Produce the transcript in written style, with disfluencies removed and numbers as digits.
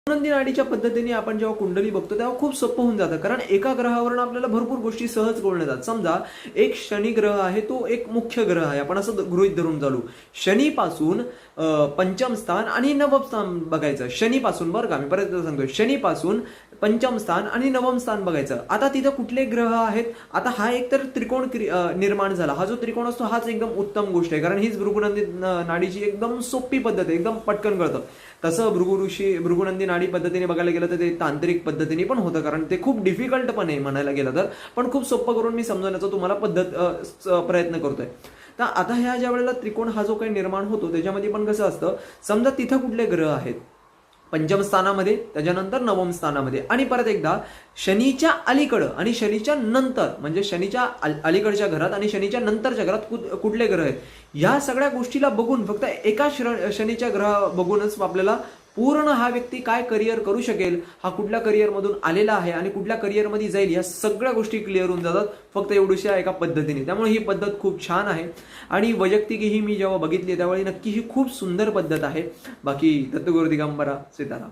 आनंदी नाडीच्या पद्धतीने आपण जेव्हा कुंडली बघतो तेव्हा खूप सोपं होऊन जातं, कारण एका ग्रहावरून आपल्याला भरपूर गोष्टी सहज कळून येतात. समजा एक शनी ग्रह आहे, तो एक मुख्य ग्रह आहे, आपण असं गृहीत धरून चालू. शनीपासून पंचम स्थान आणि नवम स्थान बघायचं. शनीपासून, बरं का मी परत सांगतोय, शनीपासून पंचम स्थान आणि नवम स्थान बघायचं. आता तिथं कुठले ग्रह आहेत? आता हा एक तर त्रिकोण निर्माण झाला. हा जो त्रिकोण असतो हाच एकदम उत्तम गोष्ट आहे, कारण हीच भृगुनंदी नाडीची एकदम सोपी पद्धत आहे, एकदम पटकन कळतं. तसं भृगुनंदी नाडी पद्धतीने बघायला गेलं तर ते तांत्रिक पद्धतीने पण होतं, कारण ते खूप डिफिकल्ट पण आहे म्हणायला गेलं तर, पण खूप सोपं करून मी समजवण्याचा तुम्हाला प्रयत्न करतोय. तर आता ह्या ज्या वेळेला त्रिकोण हा जो काही निर्माण होतो त्याच्यामध्ये पण कसं असतं, समजा तिथं कुठले ग्रह आहेत, पंचम स्थानामध्ये, त्याच्यानंतर नवम स्थानामध्ये, आणि परत एकदा शनीच्या अलीकडं आणि शनीच्या नंतर, म्हणजे शनीच्या अलीकडच्या घरात आणि शनीच्या नंतरच्या घरात कुठले ग्रह आहेत, या सगळ्या गोष्टीला बघून, फक्त एका शनीच्या ग्रह बघूनच आपल्याला पूर्ण हा व्यक्ती काय करिअर करू शकेल, हा कुठल्या करिअरमधून आलेला आहे आणि कुठल्या करिअरमध्ये जाईल, या सगळ्या गोष्टी क्लिअर होऊन जातात फक्त एवढ्याशा एका पद्धतीने. त्यामुळे ही पद्धत खूप छान आहे आणि वैयक्तिक ही मी जेव्हा बघितली त्यावेळी नक्की ही खूप सुंदर पद्धत आहे. बाकी दत्तगुरु दिगंबरा, सीताराम.